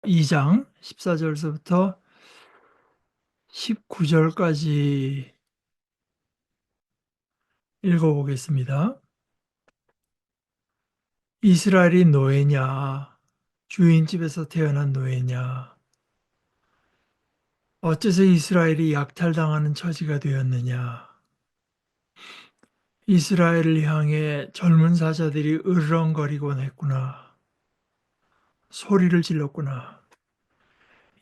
2장 14절서부터 19절까지 읽어보겠습니다. 이스라엘이 노예냐? 주인 집에서 태어난 노예냐? 어째서 이스라엘이 약탈당하는 처지가 되었느냐? 이스라엘을 향해 젊은 사자들이 으르렁거리곤 했구나. 소리를 질렀구나.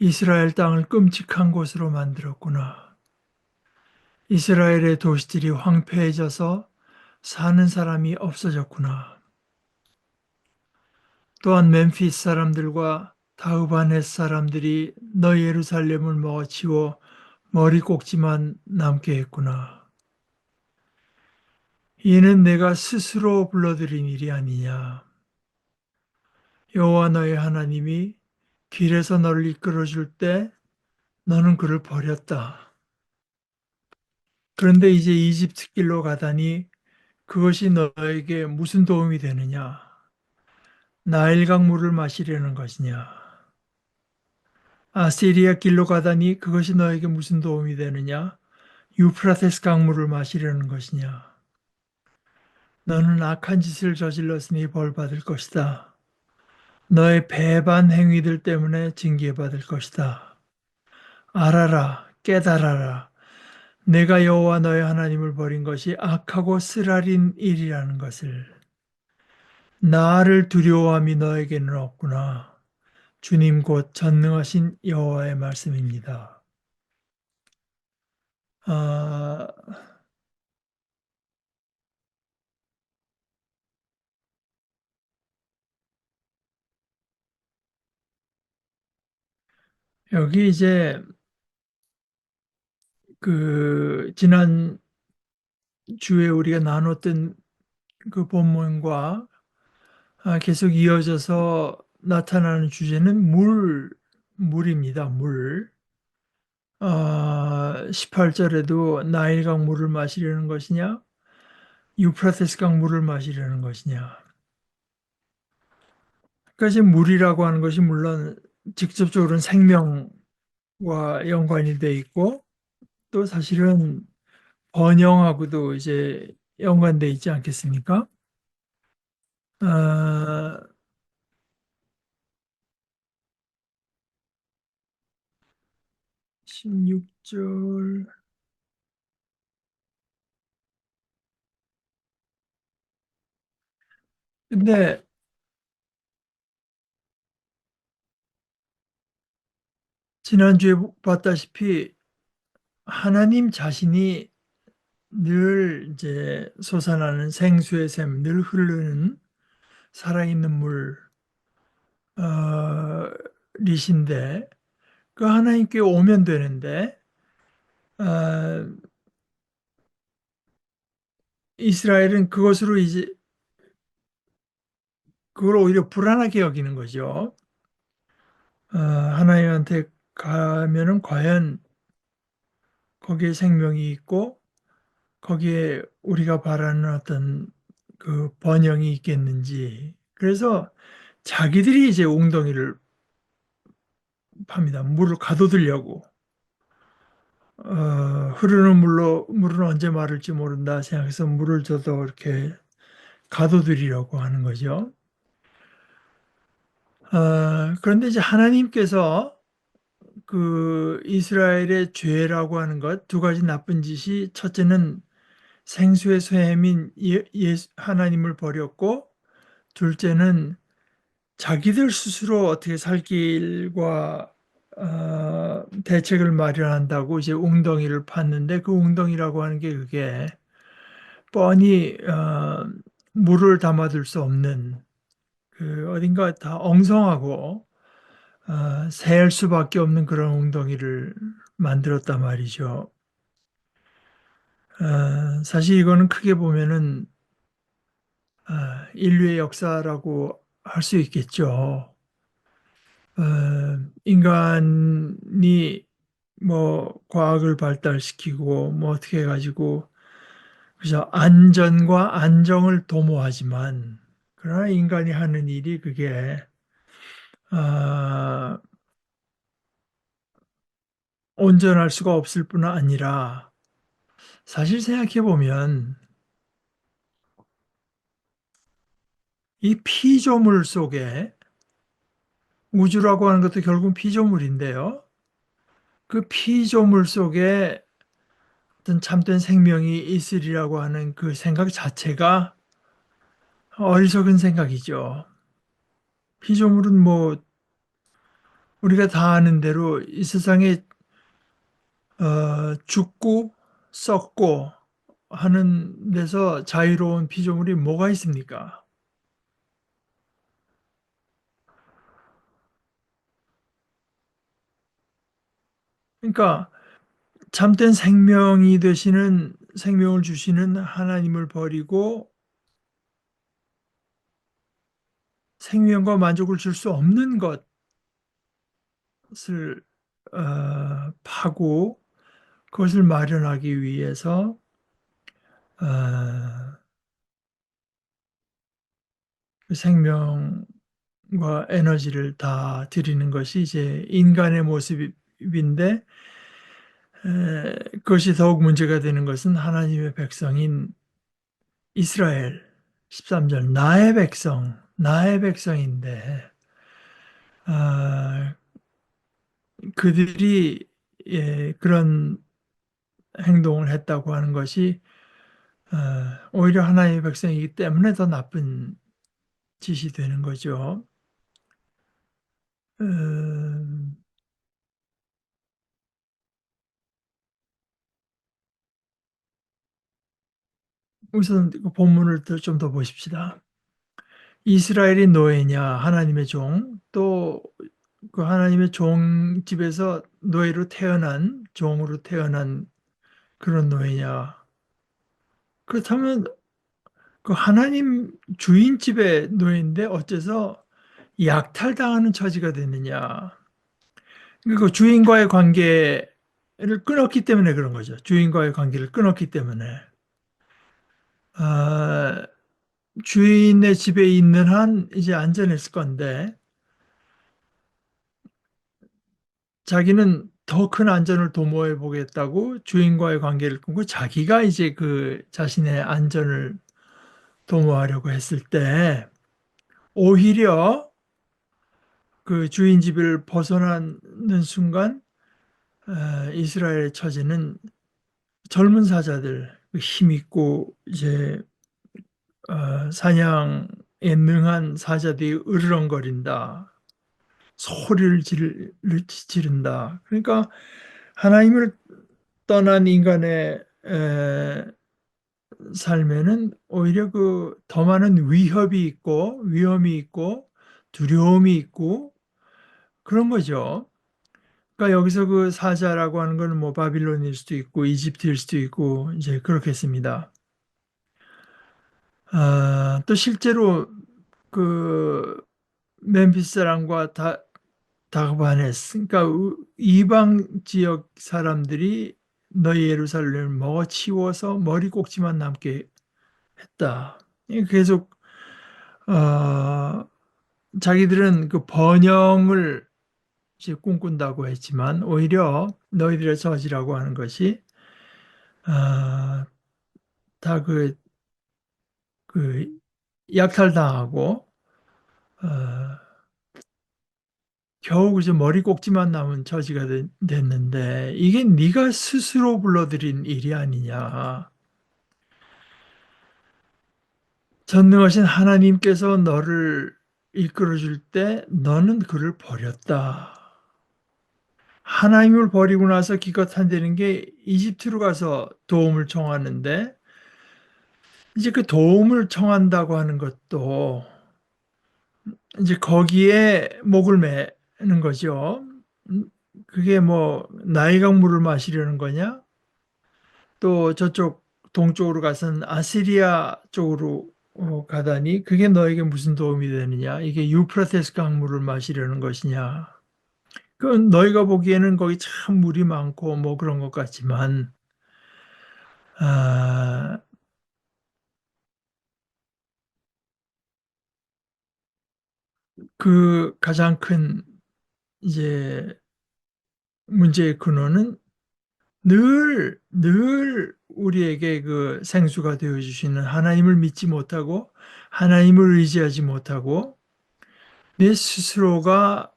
이스라엘 땅을 끔찍한 곳으로 만들었구나. 이스라엘의 도시들이 황폐해져서 사는 사람이 없어졌구나. 또한 멤피스 사람들과 다흐바넷 사람들이 너 예루살렘을 먹어치워 머리 꼭지만 남게 했구나. 이는 내가 스스로 불러들인 일이 아니냐. 여호와 너의 하나님이 길에서 너를 이끌어줄 때 너는 그를 버렸다. 그런데 이제 이집트 길로 가다니 그것이 너에게 무슨 도움이 되느냐? 나일강 물을 마시려는 것이냐? 아시리아 길로 가다니 그것이 너에게 무슨 도움이 되느냐? 유프라테스 강물을 마시려는 것이냐? 너는 악한 짓을 저질렀으니 벌받을 것이다. 너의 배반 행위들 때문에 징계받을 것이다. 알아라, 깨달아라. 내가 여호와 너의 하나님을 버린 것이 악하고 쓰라린 일이라는 것을. 나를 두려워함이 너에게는 없구나. 주님 곧 전능하신 여호와의 말씀입니다. 아, 여기 이제 지난 주에 우리가 나눴던 그 본문과 계속 이어져서 나타나는 주제는 물입니다. 물. 18절에도 나일강 물을 마시려는 것이냐, 유프라테스 강 물을 마시려는 것이냐. 그러니까 지금 물이라고 하는 것이 물론 직접적으로는 생명과 연관이 돼 있고 또 사실은 번영하고도 이제 연관돼 있지 않겠습니까? 아, 16절. 근데 지난주에 봤다시피 하나님 자신이 늘 이제 솟아나는 생수의 샘, 늘 흐르는 살아있는 리신데 그 하나님께 오면 되는데 어, 이스라엘은 그것으로 이제 그걸 오히려 불안하게 여기는 거죠. 하나님한테 가면은 과연 거기에 생명이 있고 거기에 우리가 바라는 어떤 그 번영이 있겠는지. 그래서 자기들이 이제 웅덩이를 팝니다. 물을 가둬두려고. 흐르는 물은 언제 마를지 모른다 생각해서 물을 줘도 이렇게 가둬두리려고 하는 거죠. 그런데 이제 하나님께서 그 이스라엘의 죄라고 하는 것, 두 가지 나쁜 짓이 첫째는 생수의 쇠햄인 하나님을 버렸고, 둘째는 자기들 스스로 어떻게 살 길과 대책을 마련한다고 이제 웅덩이를 팠는데 그 웅덩이라고 하는 게 그게 뻔히 물을 담아둘 수 없는 그 어딘가 다 엉성하고 새일 수밖에 없는 그런 웅덩이를 만들었단 말이죠. 사실 이거는 크게 보면은 인류의 역사라고 할 수 있겠죠. 인간이 뭐 과학을 발달시키고 뭐 어떻게 해가지고 그래서 안전과 안정을 도모하지만 그러나 인간이 하는 일이 그게 온전할 수가 없을 뿐 아니라 사실 생각해 보면 이 피조물 속에 우주라고 하는 것도 결국 피조물인데요. 그 피조물 속에 어떤 참된 생명이 있으리라고 하는 그 생각 자체가 어리석은 생각이죠. 피조물은 뭐 우리가 다 아는 대로 이 세상에 죽고 썩고 하는 데서 자유로운 피조물이 뭐가 있습니까? 그러니까 참된 생명이 되시는 생명을 주시는 하나님을 버리고 생명과 만족을 줄 수 없는 것을 파고 그것을 마련하기 위해서 어, 그 생명과 에너지를 다 드리는 것이 이제 인간의 모습인데 그것이 더욱 문제가 되는 것은 하나님의 백성인 이스라엘 13절 나의 백성인데 아, 그들이 그런 행동을 했다고 하는 것이 오히려 하나님의 백성이기 때문에 더 나쁜 짓이 되는 거죠. 음, 우선 그 본문을 좀 더 보십시다. 이스라엘이 노예냐 하나님의 종, 또 그 하나님의 종 집에서 노예로 태어난 종으로 태어난 그런 노예냐. 그렇다면 그 하나님 주인 집의 노예인데 어째서 약탈당하는 처지가 되느냐. 그 주인과의 관계를 끊었기 때문에 그런 거죠. 주인과의 관계를 끊었기 때문에. 아, 주인의 집에 있는 한 이제 안전했을 건데 자기는 더 큰 안전을 도모해 보겠다고 주인과의 관계를 끊고 자기가 이제 그 자신의 안전을 도모하려고 했을 때 오히려 그 주인 집을 벗어나는 순간 이스라엘 처지는 젊은 사자들 그 힘 있고 이제 사냥에 능한 사자들이 으르렁거린다. 소리를 지른다. 그러니까 하나님을 떠난 인간의 삶에는 오히려 그 더 많은 위협이 있고 위험이 있고 두려움이 있고 그런 거죠. 그러니까 여기서 그 사자라고 하는 거는 뭐 바빌론일 수도 있고 이집트일 수도 있고 이제 그렇겠습니다. 또 실제로 그 멤피스 사람과 다그바네스 그러니까 이방 지역 사람들이 너희 예루살렘을 먹어치워서 머리 꼭지만 남게 했다. 계속 어, 자기들은 그 번영을 이제 꿈꾼다고 했지만 오히려 너희들의 저지라고 하는 것이 다그 그 약탈당하고 어, 겨우 이제 머리 꼭지만 남은 처지가 됐는데 이게 네가 스스로 불러들인 일이 아니냐. 전능하신 하나님께서 너를 이끌어 줄 때 너는 그를 버렸다. 하나님을 버리고 나서 기껏 한다는 게 이집트로 가서 도움을 청하는데 이제 그 도움을 청한다고 하는 것도 이제 거기에 목을 매는 거죠. 음, 그게 뭐 나일강 물을 마시려는 거냐? 또 저쪽 동쪽으로 가서는 아시리아 쪽으로 가다니 그게 너에게 무슨 도움이 되느냐? 이게 유프라테스 강물을 마시려는 것이냐? 그건 너희가 보기에는 거기 참 물이 많고 뭐 그런 것 같지만 아, 그 가장 큰 이제 문제의 근원은 늘 우리에게 그 생수가 되어 주시는 하나님을 믿지 못하고 하나님을 의지하지 못하고 내 스스로가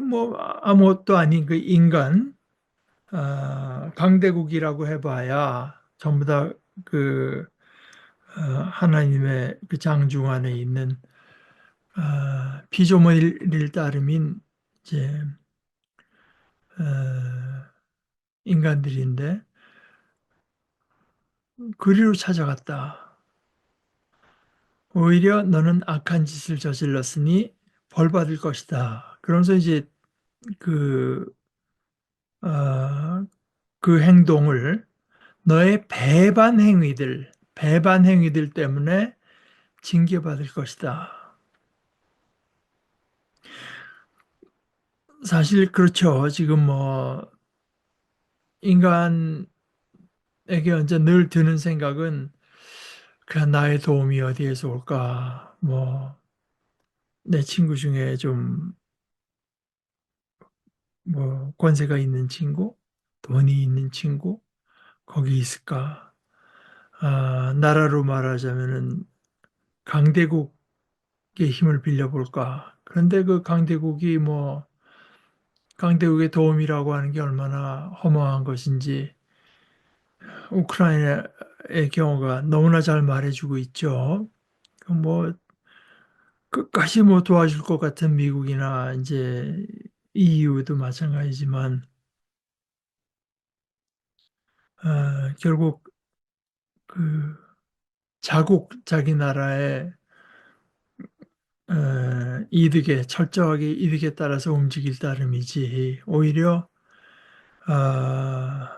뭐 아무것도 아닌 그 인간, 강대국이라고 해봐야 전부 다 그 하나님의 그 장중 안에 있는 피조물일 따름인 이제 어, 인간들인데 그리로 찾아갔다. 오히려 너는 악한 짓을 저질렀으니 벌 받을 것이다. 그러면서 이제 그, 어, 그 행동을 너의 배반 행위들 때문에 징계받을 것이다. 사실 그렇죠. 지금 뭐 인간에게 언제 늘 드는 생각은 그냥 나의 도움이 어디에서 올까? 뭐 내 친구 중에 좀 뭐 권세가 있는 친구, 돈이 있는 친구, 거기 있을까? 나라로 말하자면은 강대국의 힘을 빌려볼까? 그런데 그 강대국의 도움이라고 하는 게 얼마나 허망한 것인지 우크라이나의 경우가 너무나 잘 말해주고 있죠. 뭐 끝까지 뭐 도와줄 것 같은 미국이나 이제 EU도 마찬가지지만 결국 그 자기 나라의 이득에 철저하게 이득에 따라서 움직일 따름이지 오히려 아,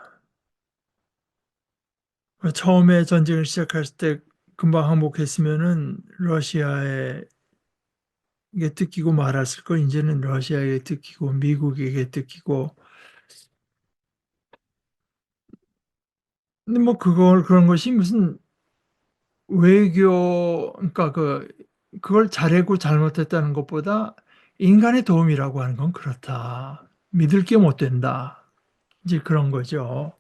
처음에 전쟁을 시작했을 때 금방 항복했으면은 러시아에 게 뜯기고 말았을 걸 이제는 러시아에게 뜯기고 미국에게 뜯기고 근데 뭐 그런 것이 무슨 외교 그러니까 그걸 잘하고 잘못했다는 것보다 인간의 도움이라고 하는 건 그렇다. 믿을 게 못 된다. 이제 그런 거죠.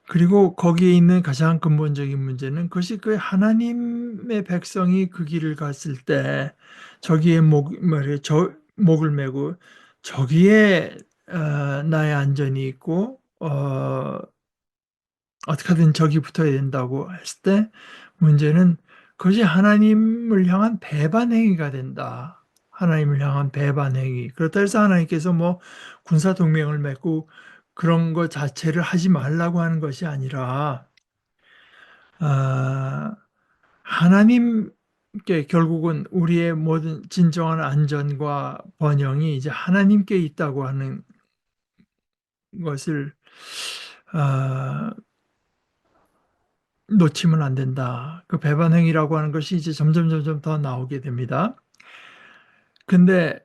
그리고 거기에 있는 가장 근본적인 문제는 그것이 그 하나님의 백성이 그 길을 갔을 때 저기에 목을 메고 저기에 나의 안전이 있고 어떻게든 저기 붙어야 된다고 했을 때 문제는 그것이 하나님을 향한 배반 행위가 된다. 하나님을 향한 배반 행위. 그렇다 해서 하나님께서 뭐 군사 동맹을 맺고 그런 것 자체를 하지 말라고 하는 것이 아니라 아, 하나님께 결국은 우리의 모든 진정한 안전과 번영이 이제 하나님께 있다고 하는 것을 아, 놓치면 안 된다. 그 배반행위라고 하는 것이 이제 점점 더 나오게 됩니다. 근데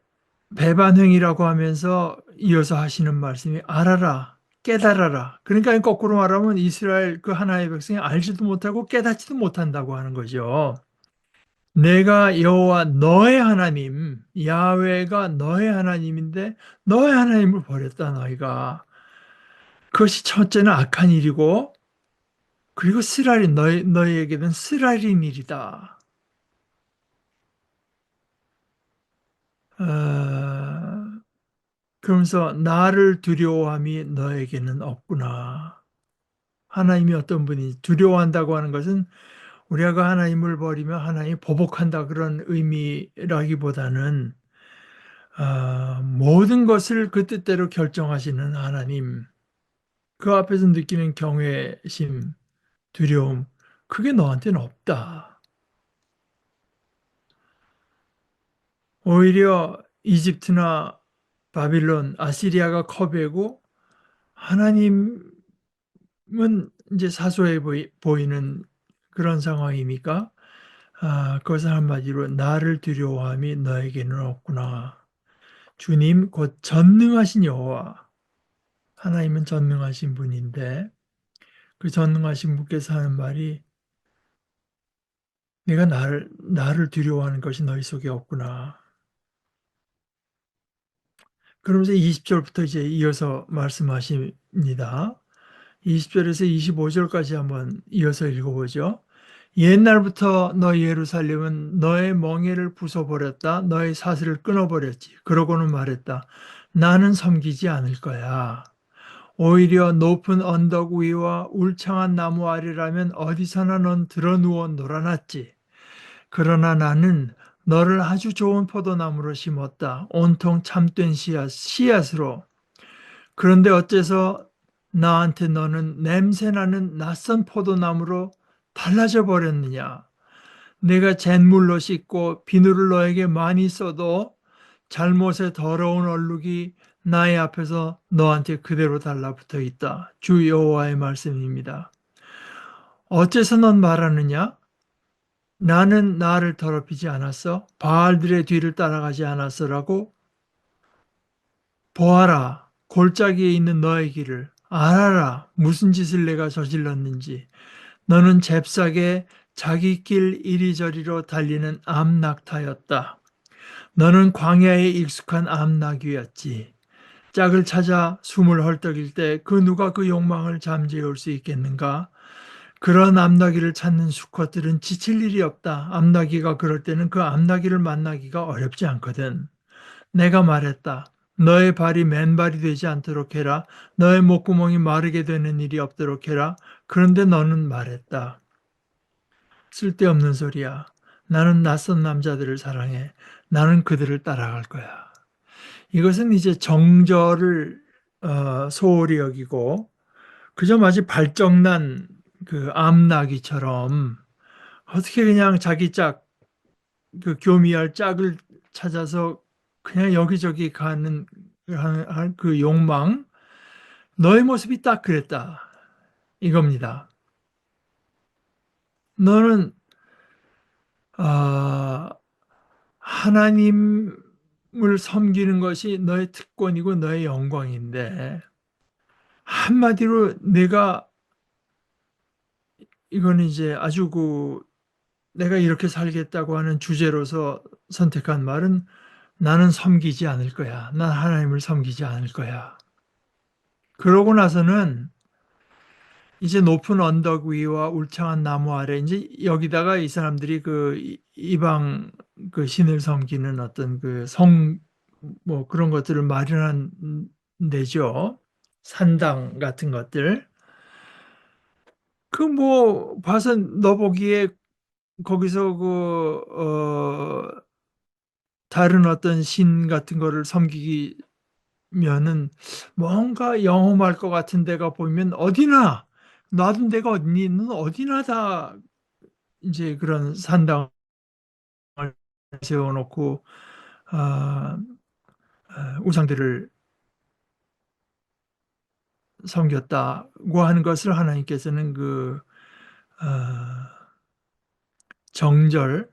배반행위라고 하면서 이어서 하시는 말씀이 알아라, 깨달아라. 그러니까 거꾸로 말하면 이스라엘 그 하나의 백성이 알지도 못하고 깨닫지도 못한다고 하는 거죠. 내가 여호와 너의 하나님, 야훼가 너의 하나님인데 너의 하나님을 버렸다 너희가. 그것이 첫째는 악한 일이고 그리고 너희에게는 쓰라린 일이다. 어, 그러면서 나를 두려워함이 너에게는 없구나. 하나님이 어떤 분이 두려워한다고 하는 것은 우리가 그 하나님을 버리면 하나님이 보복한다 그런 의미라기보다는 모든 것을 그 뜻대로 결정하시는 하나님, 그 앞에서 느끼는 경외심, 두려움, 그게 너한테는 없다. 오히려 이집트나 바빌론, 아시리아가 커배고 하나님은 이제 사소해 보이는 그런 상황이니까 그것을 한마디로 나를 두려워함이 너에게는 없구나. 주님 곧 전능하신 여호와 하나님은 전능하신 분인데 그 전능하신 분께서 하는 말이 내가 나를 두려워하는 것이 너희 속에 없구나. 그러면서 20절부터 이제 이어서 말씀하십니다. 20절에서 25절까지 한번 이어서 읽어보죠. 옛날부터 너 예루살렘은 너의 멍에를 부숴버렸다. 너의 사슬을 끊어버렸지. 그러고는 말했다. 나는 섬기지 않을 거야. 오히려 높은 언덕 위와 울창한 나무 아래라면 어디서나 넌 드러누워 놀아났지. 그러나 나는 너를 아주 좋은 포도나무로 심었다. 온통 참된 씨앗으로. 그런데 어째서 나한테 너는 냄새나는 낯선 포도나무로 달라져 버렸느냐? 내가 잿물로 씻고 비누를 너에게 많이 써도 잘못의 더러운 얼룩이 나의 앞에서 너한테 그대로 달라붙어 있다. 주 여호와의 말씀입니다. 어째서 넌 말하느냐? 나는 나를 더럽히지 않았어? 바알들의 뒤를 따라가지 않았어라고? 보아라, 골짜기에 있는 너의 길을 알아라, 무슨 짓을 내가 저질렀는지. 너는 잽싸게 자기 길 이리저리로 달리는 암낙타였다. 너는 광야에 익숙한 암낙이었지. 짝을 찾아 숨을 헐떡일 때 그 누가 그 욕망을 잠재울 수 있겠는가? 그런 암나귀를 찾는 수컷들은 지칠 일이 없다. 암나귀가 그럴 때는 그 암나귀를 만나기가 어렵지 않거든. 내가 말했다. 너의 발이 맨발이 되지 않도록 해라. 너의 목구멍이 마르게 되는 일이 없도록 해라. 그런데 너는 말했다. 쓸데없는 소리야. 나는 낯선 남자들을 사랑해. 나는 그들을 따라갈 거야. 이것은 이제 정절을 소홀히 여기고 그저 마치 발정난 그 암나귀처럼 어떻게 그냥 자기 짝, 그 교미할 짝을 찾아서 그냥 여기저기 가는 그 욕망, 너의 모습이 딱 그랬다. 이겁니다. 너는 아, 하나님을 섬기는 것이 너의 특권이고 너의 영광인데 한마디로 내가 이거는 이제 아주 내가 이렇게 살겠다고 하는 주제로서 선택한 말은 나는 섬기지 않을 거야. 난 하나님을 섬기지 않을 거야. 그러고 나서는 이제 높은 언덕 위와 울창한 나무 아래 이제 여기다가 이 사람들이 그 이방 그 신을 섬기는 어떤 그 뭐 그런 것들을 마련한 데죠. 산당 같은 것들. 그 뭐 봐서 너 보기에 거기서 다른 어떤 신 같은 거를 섬기면은 뭔가 영험할 것 같은 데가 보이면 어디나 놔둔 데가 어디니? 는 어디나 다 이제 그런 산당을 세워놓고 아, 우상들을 섬겼다고 하는 것을 하나님께서는 아, 정절을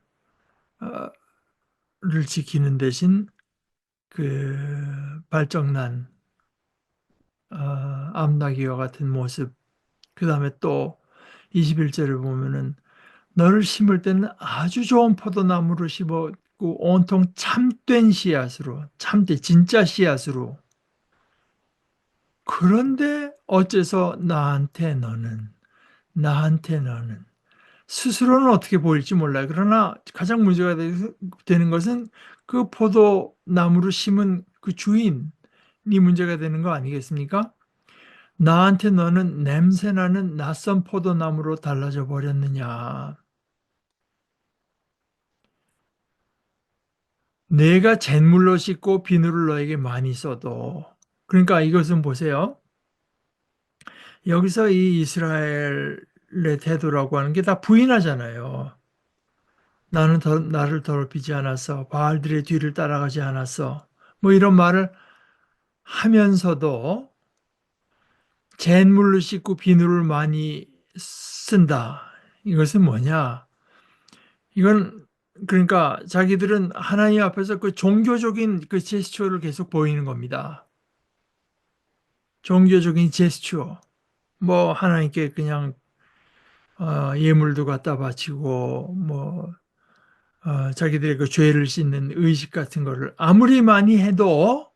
지키는 대신 그 발정난 암나귀와 같은 모습, 그 다음에 또 21절을 보면은 너를 심을 때는 아주 좋은 포도나무로 심었고 온통 참된 씨앗으로, 참된 진짜 씨앗으로. 그런데 어째서 나한테 너는 스스로는 어떻게 보일지 몰라요. 그러나 가장 문제가 되는 것은 그 포도나무를 심은 그 주인이 문제가 되는 거 아니겠습니까? 나한테 너는 냄새나는 낯선 포도나무로 달라져 버렸느냐. 내가 잿물로 씻고 비누를 너에게 많이 써도. 그러니까 이것은 보세요. 여기서 이 이스라엘의 태도라고 하는 게 다 부인하잖아요. 나는 나를 더럽히지 않았어. 바알들의 뒤를 따라가지 않았어. 뭐 이런 말을 하면서도 잿물로 씻고 비누를 많이 쓴다. 이것은 뭐냐? 이건 그러니까 자기들은 하나님 앞에서 그 종교적인 그 제스처를 계속 보이는 겁니다. 종교적인 제스처. 뭐 하나님께 그냥 예물도 갖다 바치고 뭐 자기들의 그 죄를 씻는 의식 같은 거를 아무리 많이 해도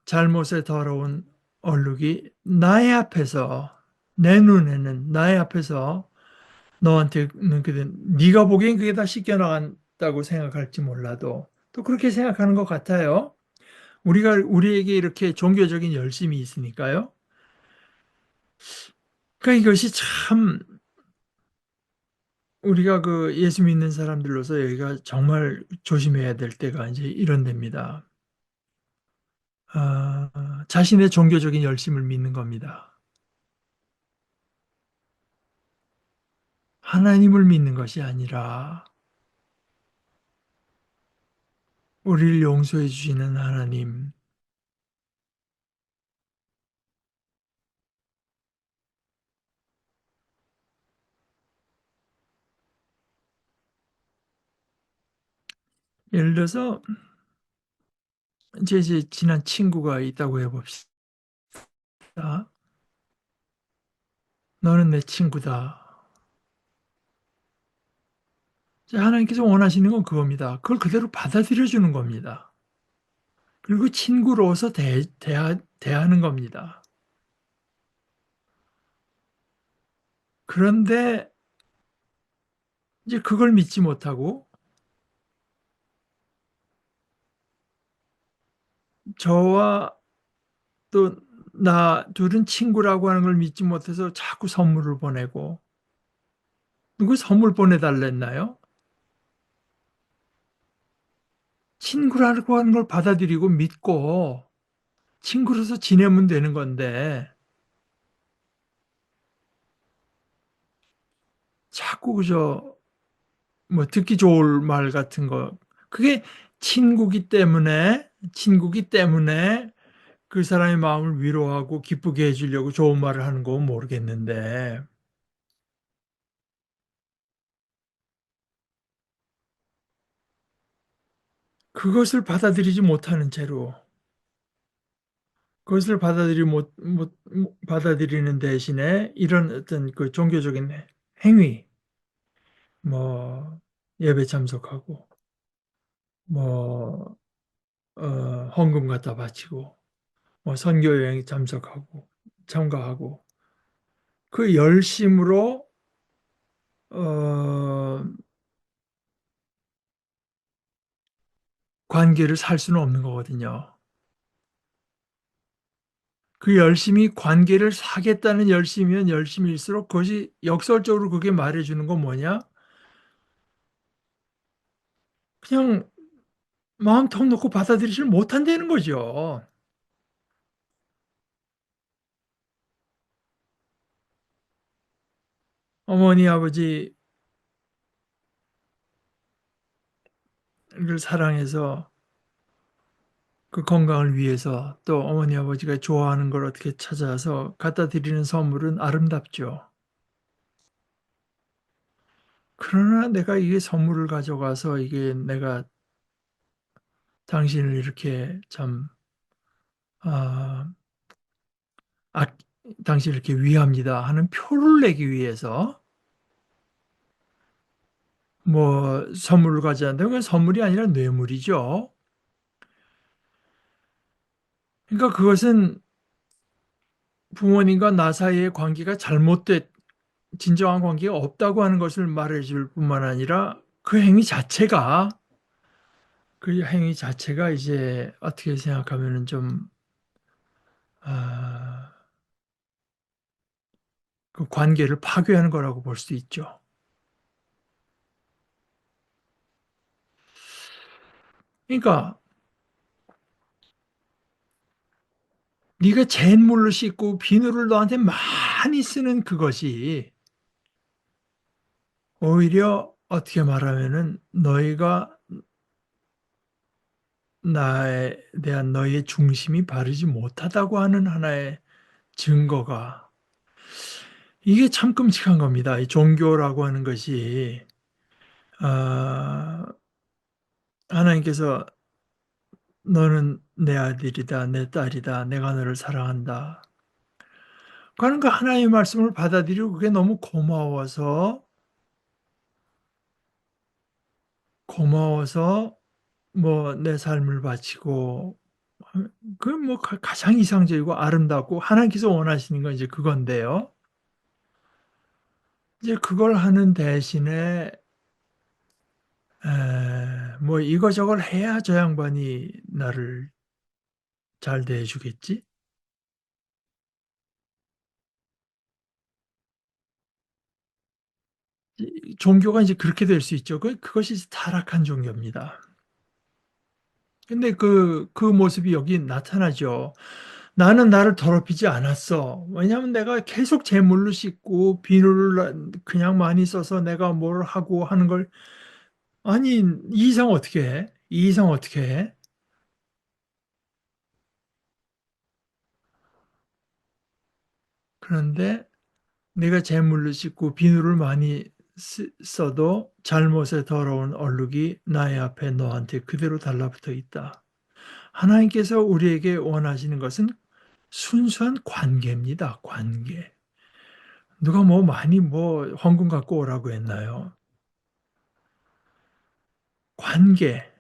잘못의 더러운 얼룩이 나의 앞에서, 내 눈에는 나의 앞에서 너한테는 네가 보기엔 그게 다 씻겨나간다고 생각할지 몰라도 또 그렇게 생각하는 것 같아요. 우리에게 이렇게 종교적인 열심이 있으니까요. 그러니까 이것이 참 우리가 그 예수 믿는 사람들로서 여기가 정말 조심해야 될 때가 이제 이런 데입니다. 자신의 종교적인 열심을 믿는 겁니다. 하나님을 믿는 것이 아니라 우리를 용서해 주시는 하나님. 예를 들어서 제 친한 친구가 있다고 해봅시다. 너는 내 친구다. 하나님께서 원하시는 건 그겁니다. 그걸 그대로 받아들여 주는 겁니다. 그리고 친구로서 대하는 겁니다. 그런데 이제 그걸 믿지 못하고 저와 또 나 둘은 친구라고 하는 걸 믿지 못해서 자꾸 선물을 보내고 누구 선물 보내달랬나요? 친구라고 하는 걸 받아들이고 믿고 친구로서 지내면 되는 건데 자꾸 그저 뭐 듣기 좋을 말 같은 거 그게 친구기 때문에 그 사람의 마음을 위로하고 기쁘게 해주려고 좋은 말을 하는 건 모르겠는데 그것을 받아들이지 못하는 채로 그것을 받아들이는 대신에 이런 어떤 그 종교적인 행위, 뭐 예배 참석하고, 뭐 헌금 갖다 바치고, 뭐 선교 여행 참가하고 그 열심으로 어, 관계를 살 수는 없는 거거든요. 그 열심이 관계를 사겠다는 열심이면 열심일수록 그것이 역설적으로 그게 말해주는 건 뭐냐? 그냥 마음 턱 놓고 받아들이질 못한다는 거죠. 어머니, 아버지를 사랑해서 그 건강을 위해서 또 어머니, 아버지가 좋아하는 걸 어떻게 찾아서 갖다 드리는 선물은 아름답죠. 그러나 내가 이게 선물을 가져가서 이게 내가 당신을 이렇게 참, 아, 아, 당신을 이렇게 위합니다 하는 표를 내기 위해서 뭐 선물을 가져왔는데 그건 선물이 아니라 뇌물이죠. 그러니까 그것은 부모님과 나 사이의 관계가 진정한 관계가 없다고 하는 것을 말해줄 뿐만 아니라 그 행위 자체가 이제 어떻게 생각하면은 좀, 아, 그 관계를 파괴하는 거라고 볼 수 있죠. 그러니까 네가 잿물로 씻고 비누를 너한테 많이 쓰는 그것이 오히려 어떻게 말하면은 너희가 나에 대한 너희의 중심이 바르지 못하다고 하는 하나의 증거가 이게 참 끔찍한 겁니다. 이 종교라고 하는 것이 아, 하나님께서 너는 내 아들이다, 내 딸이다, 내가 너를 사랑한다. 그러니까 하나님의 말씀을 받아들이고 그게 너무 고마워서 뭐 내 삶을 바치고 그 뭐 가장 이상적이고 아름답고 하나님께서 원하시는 건 이제 그건데요. 이제 그걸 하는 대신에 뭐 이거저걸 해야 저 양반이 나를 잘 대해주겠지? 종교가 이제 그렇게 될 수 있죠. 그것이 타락한 종교입니다. 근데 그 모습이 여기 나타나죠. 나는 나를 더럽히지 않았어. 왜냐하면 내가 계속 재물로 씻고 비누를 그냥 많이 써서 내가 뭘 하고 하는 걸, 아니, 이 이상 어떻게 해? 이 이상 어떻게 해? 그런데 내가 재물로 씻고 비누를 많이 써도 잘못에 더러운 얼룩이 나의 앞에 너한테 그대로 달라붙어 있다. 하나님께서 우리에게 원하시는 것은 순수한 관계입니다. 관계. 누가 뭐 많이 뭐 헌금 갖고 오라고 했나요? 관계.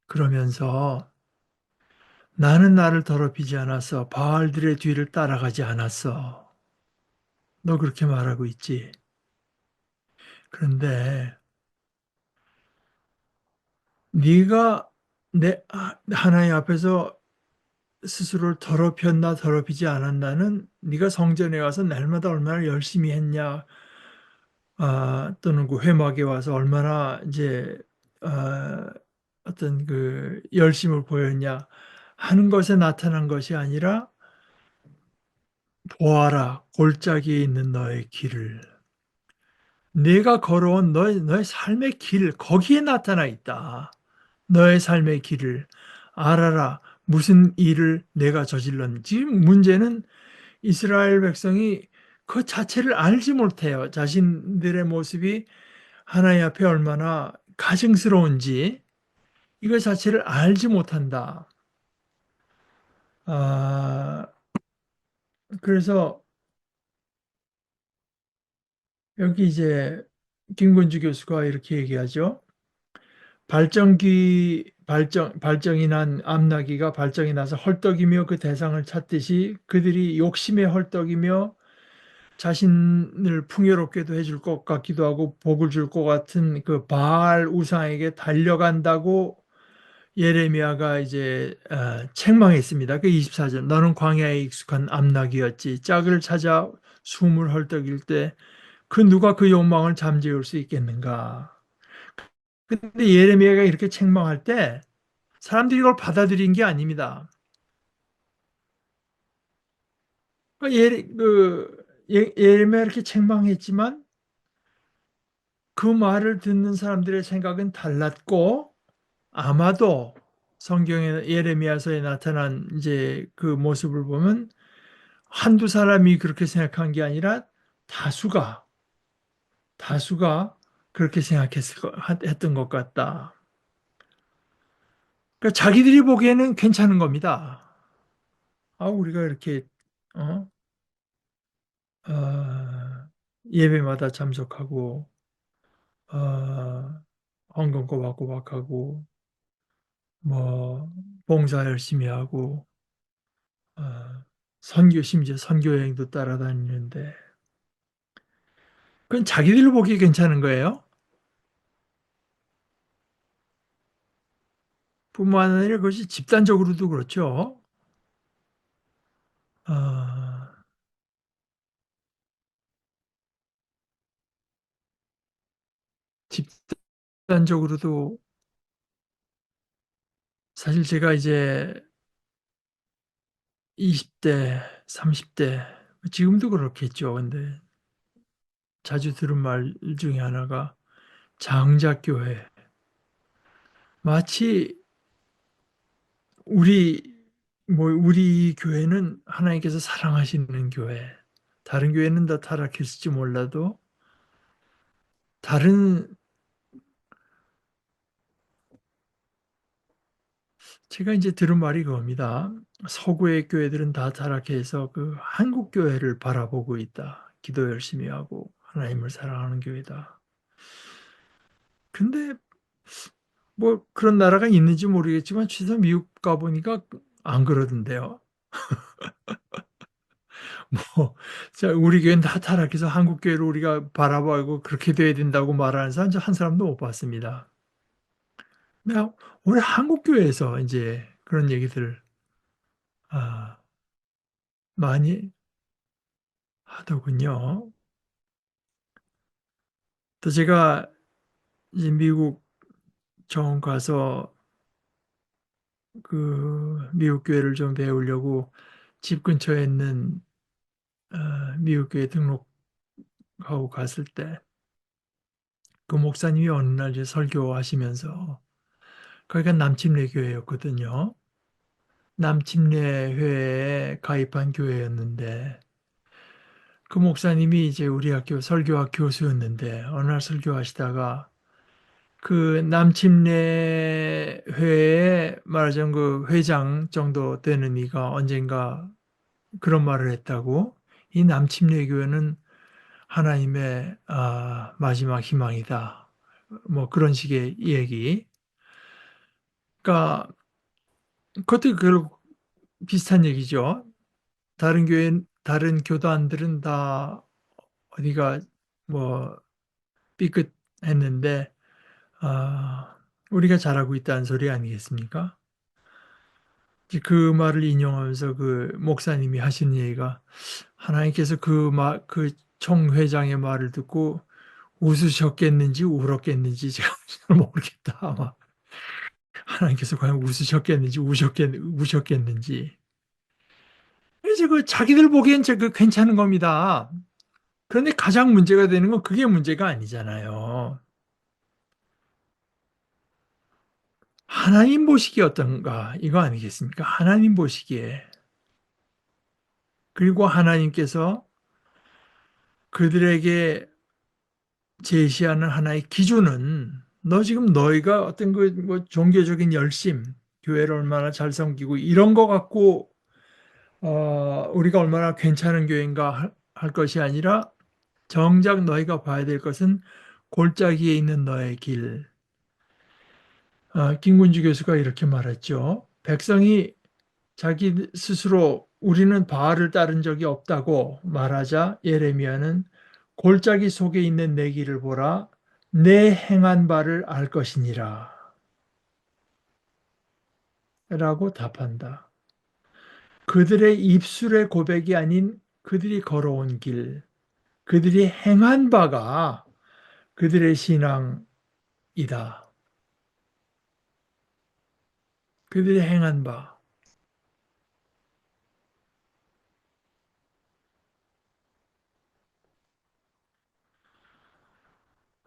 그러면서 나는 나를 더럽히지 않았어. 바알들의 뒤를 따라가지 않았어. 너 그렇게 말하고 있지. 그런데 네가 하나님 앞에서 스스로를 더럽혔나 더럽히지 않았나는 네가 성전에 와서 날마다 얼마나 열심히 했냐, 또는 그 회막에 와서 얼마나 이제 어떤 그 열심을 보였냐 하는 것에 나타난 것이 아니라, 보아라 골짜기에 있는 너의 길을, 네가 걸어온 너의 삶의 길 거기에 나타나 있다. 너의 삶의 길을 알아라. 무슨 일을 내가 저질렀는지. 지금 문제는 이스라엘 백성이 그 자체를 알지 못해요. 자신들의 모습이 하나님 앞에 얼마나 가증스러운지 이거 자체를 알지 못한다. 아, 그래서 여기 이제 김건주 교수가 이렇게 얘기하죠. 발정이 난 암나기가 발정이 나서 헐떡이며 그 대상을 찾듯이 그들이 욕심에 헐떡이며 자신을 풍요롭게도 해줄 것 같기도 하고 복을 줄 것 같은 그 바알 우상에게 달려간다고 예레미야가 이제 책망했습니다. 그 24절, 너는 광야에 익숙한 암나기였지. 짝을 찾아 숨을 헐떡일 때 그 누가 그 욕망을 잠재울 수 있겠는가. 근데 예레미야가 이렇게 책망할 때 사람들이 이걸 받아들인 게 아닙니다. 예레미야 이렇게 책망했지만 그 말을 듣는 사람들의 생각은 달랐고, 아마도 성경의 예레미야서에 나타난 이제 그 모습을 보면 한두 사람이 그렇게 생각한 게 아니라 다수가 다수가 그렇게 했던 것 같다. 그러니까 자기들이 보기에는 괜찮은 겁니다. 우리가 이렇게 어? 어, 예배마다 참석하고 헌금 꼬박꼬박하고 뭐 봉사 열심히 하고 심지어 선교 여행도 따라다니는데 그건 자기들 보기에 괜찮은 거예요. 뿐만 아니라 그것이 집단적으로도 그렇죠. 어, 집단적으로도 사실 제가 이제 20대, 30대, 지금도 그렇겠죠. 근데 자주 들은 말 중에 하나가 장자교회. 마치 우리 우리 교회는 하나님께서 사랑하시는 교회. 다른 교회는 다 타락했을지 몰라도 다른 제가 이제 들은 말이 그겁니다. 서구의 교회들은 다 타락해서 그 한국 교회를 바라보고 있다. 기도 열심히 하고 하나님을 사랑하는 교회다. 근데 뭐 그런 나라가 있는지 모르겠지만 최소 미국 가보니까 안 그러던데요. 뭐, 자, 우리 교회는 다 타락해서 한국 교회를 우리가 바라보고 그렇게 돼야 된다고 말하는 사람 한 사람도 못 봤습니다. 내가 우리 한국 교회에서 이제 그런 얘기들을 아, 많이 하더군요. 또 제가 이제 미국 처음 가서 그 미국 교회를 좀 배우려고 집 근처에 있는 미국 교회 등록하고 갔을 때 그 목사님이 어느 날 이제 설교하시면서 거기가 남침례 교회였거든요. 남침례회에 가입한 교회였는데 그 목사님이 이제 우리 학교 설교학 교수였는데 어느 날 설교하시다가 그 남침례회에 말하자면 그 회장 정도 되는 이가 언젠가 그런 말을 했다고. 이 남침례 교회는 하나님의 마지막 희망이다. 뭐 그런 식의 얘기. 그러니까 그것도 결국 비슷한 얘기죠. 다른 교단들은 다 어디가 뭐 삐끗했는데 아, 우리가 잘하고 있다는 소리 아니겠습니까? 이제 그 말을 인용하면서 그 목사님이 하신 얘기가 하나님께서 그 총회장의 말을 듣고 웃으셨겠는지 울었겠는지 제가 잘 모르겠다. 아마 하나님께서 과연 웃으셨겠는지 우셨겠는지. 이제 그 자기들 보기엔 그 괜찮은 겁니다. 그런데 가장 문제가 되는 건 그게 문제가 아니잖아요. 하나님 보시기에 어떤가 이거 아니겠습니까? 하나님 보시기에. 그리고 하나님께서 그들에게 제시하는 하나의 기준은 너 지금 너희가 어떤 그뭐 종교적인 열심, 교회를 얼마나 잘 섬기고 이런 거 갖고 우리가 얼마나 괜찮은 교회인가 할 것이 아니라 정작 너희가 봐야 될 것은 골짜기에 있는 너의 길. 김군주 교수가 이렇게 말했죠. 백성이 자기 스스로 우리는 바알을 따른 적이 없다고 말하자 예레미야는 골짜기 속에 있는 내 길을 보라 내 행한 바를 알 것이니라 라고 답한다. 그들의 입술의 고백이 아닌 그들이 걸어온 길, 그들이 행한 바가 그들의 신앙이다. 그들이 행한 바.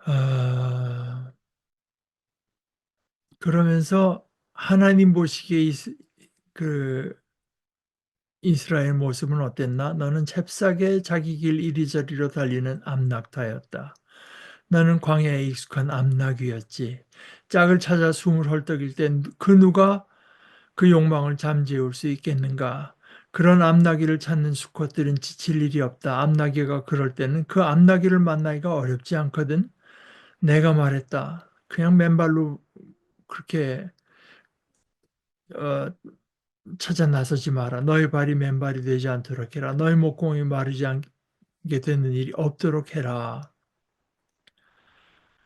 어, 그러면서 하나님 보시기에 그 이스라엘 모습은 어땠나? 너는 잽싸게 자기 길 이리저리로 달리는 암낙타였다. 너는 광야에 익숙한 암낙이었지. 짝을 찾아 숨을 헐떡일 때 그 누가 그 욕망을 잠재울 수 있겠는가? 그런 암나귀를 찾는 수컷들은 지칠 일이 없다. 암나귀가 그럴 때는 그 암나귀를 만나기가 어렵지 않거든. 내가 말했다. 그냥 맨발로 그렇게 어, 찾아 나서지 마라. 너희 발이 맨발이 되지 않도록 해라. 너희 목공이 마르지 않게 되는 일이 없도록 해라.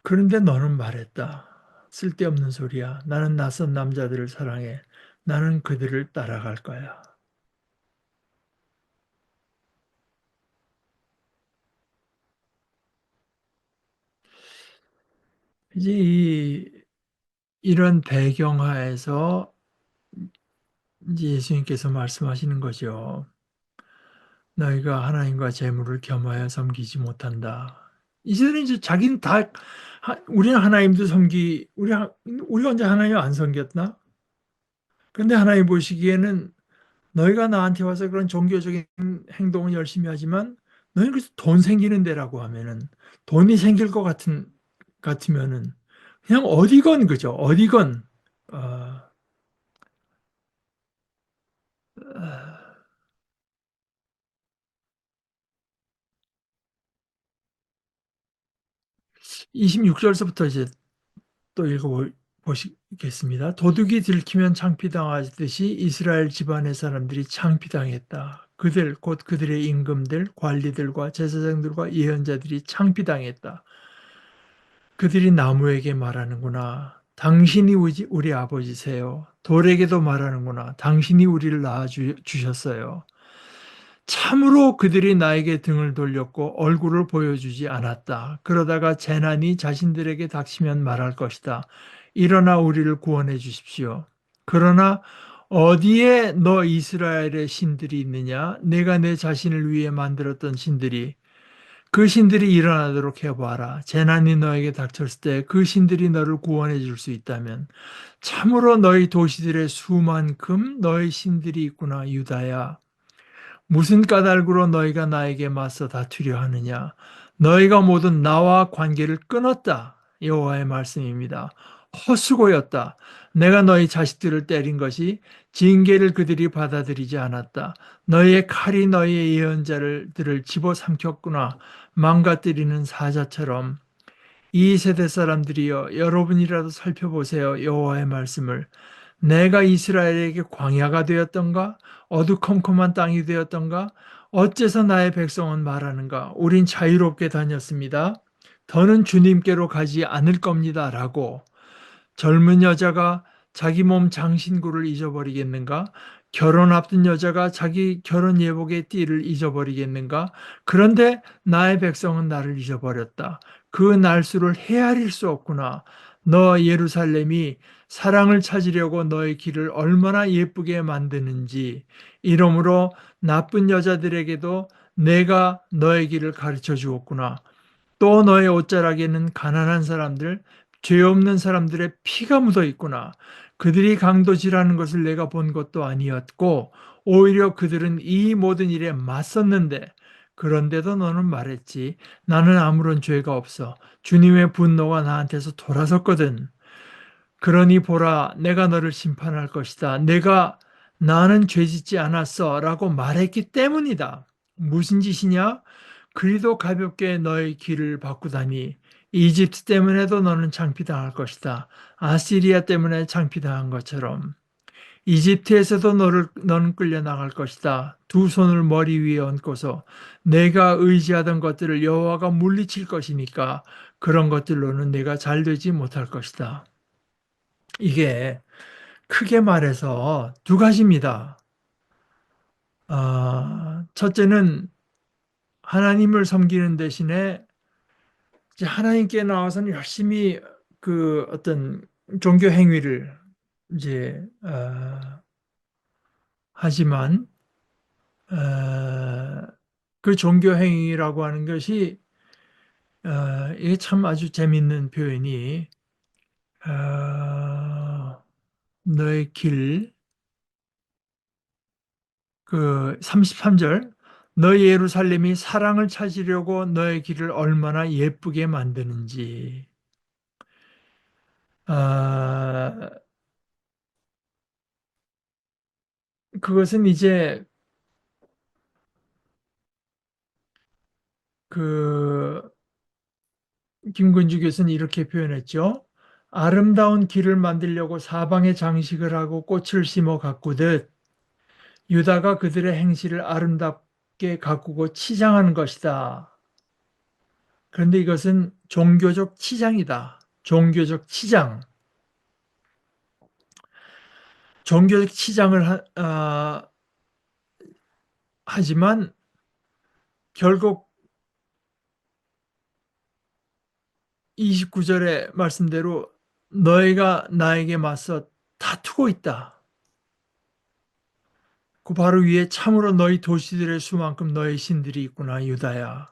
그런데 너는 말했다. 쓸데없는 소리야. 나는 낯선 남자들을 사랑해. 나는 그들을 따라갈 거야. 이제 이런 배경하에서 이제 예수님께서 말씀하시는 거죠. 너희가 하나님과 재물을 겸하여 섬기지 못한다. 이제는 이제 자기는 다 우리는 하나님도 우리가 언제 하나님 안 섬겼나? 근데 하나님 보시기에는 너희가 나한테 와서 그런 종교적인 행동을 열심히 하지만 너희는 그래서 돈 생기는 데라고 하면은 돈이 생길 것 같으면은 그냥 어디건 그죠? 어디건 어, 26절서부터 이제 또 읽어볼까요? 보시겠습니다. 도둑이 들키면 창피당하듯이 이스라엘 집안의 사람들이 창피당했다. 그들, 곧 그들의 임금들, 관리들과 제사장들과 예언자들이 창피당했다. 그들이 나무에게 말하는구나. 당신이 우리 아버지세요. 돌에게도 말하는구나. 당신이 우리를 낳아주셨어요. 참으로 그들이 나에게 등을 돌렸고 얼굴을 보여주지 않았다. 그러다가 재난이 자신들에게 닥치면 말할 것이다. 일어나 우리를 구원해 주십시오. 그러나 어디에 너 이스라엘의 신들이 있느냐? 내가 내 자신을 위해 만들었던 신들이 그 신들이 일어나도록 해봐라. 재난이 너에게 닥쳤을 때 그 신들이 너를 구원해 줄 수 있다면 참으로 너희 도시들의 수만큼 너희 신들이 있구나, 유다야. 무슨 까닭으로 너희가 나에게 맞서 다투려 하느냐? 너희가 모두 나와 관계를 끊었다. 여호와의 말씀입니다. 헛수고였다. 내가 너희 자식들을 때린 것이 징계를 그들이 받아들이지 않았다. 너희의 칼이 너희의 예언자들을 집어삼켰구나. 망가뜨리는 사자처럼. 이 세대 사람들이여, 여러분이라도 살펴보세요. 여호와의 말씀을. 내가 이스라엘에게 광야가 되었던가? 어두컴컴한 땅이 되었던가? 어째서 나의 백성은 말하는가? 우린 자유롭게 다녔습니다. 더는 주님께로 가지 않을 겁니다. 라고. 젊은 여자가 자기 몸 장신구를 잊어버리겠는가? 결혼 앞둔 여자가 자기 결혼 예복의 띠를 잊어버리겠는가? 그런데 나의 백성은 나를 잊어버렸다. 그 날수를 헤아릴 수 없구나. 너 예루살렘이 사랑을 찾으려고 너의 길을 얼마나 예쁘게 만드는지. 이러므로 나쁜 여자들에게도 내가 너의 길을 가르쳐 주었구나. 또 너의 옷자락에는 가난한 사람들, 죄 없는 사람들의 피가 묻어 있구나. 그들이 강도질하는 것을 내가 본 것도 아니었고, 오히려 그들은 이 모든 일에 맞섰는데, 그런데도 너는 말했지. 나는 아무런 죄가 없어. 주님의 분노가 나한테서 돌아섰거든. 그러니 보라, 내가 너를 심판할 것이다. 나는 죄짓지 않았어. 라고 말했기 때문이다. 무슨 짓이냐? 그리도 가볍게 너의 길을 바꾸다니. 이집트 때문에도 너는 창피당할 것이다. 아시리아 때문에 창피당한 것처럼. 이집트에서도 너는 끌려나갈 것이다. 두 손을 머리 위에 얹고서 내가 의지하던 것들을 여호와가 물리칠 것이니까 그런 것들로는 내가 잘 되지 못할 것이다. 이게 크게 말해서 두 가지입니다. 첫째는 하나님을 섬기는 대신에 이제 하나님께 나와서는 열심히 그 어떤 종교 행위를 이제 하지만 그 종교 행위라고 하는 것이 이게 참 아주 재밌는 표현이 너의 길, 그 33절, 너희 예루살렘이 사랑을 찾으려고 너의 길을 얼마나 예쁘게 만드는지. 아, 그것은 이제 그 김근주 교수는 이렇게 표현했죠. 아름다운 길을 만들려고 사방에 장식을 하고 꽃을 심어 가꾸듯 유다가 그들의 행실을 아름답게 가꾸고 치장하는 것이다. 그런데 이것은 종교적 치장이다. 종교적 치장. 종교적 치장을 하지만 결국 29절의 말씀대로 너희가 나에게 맞서 다투고 있다. 그 바로 위에 참으로 너희 도시들의 수만큼 너희 신들이 있구나, 유다야.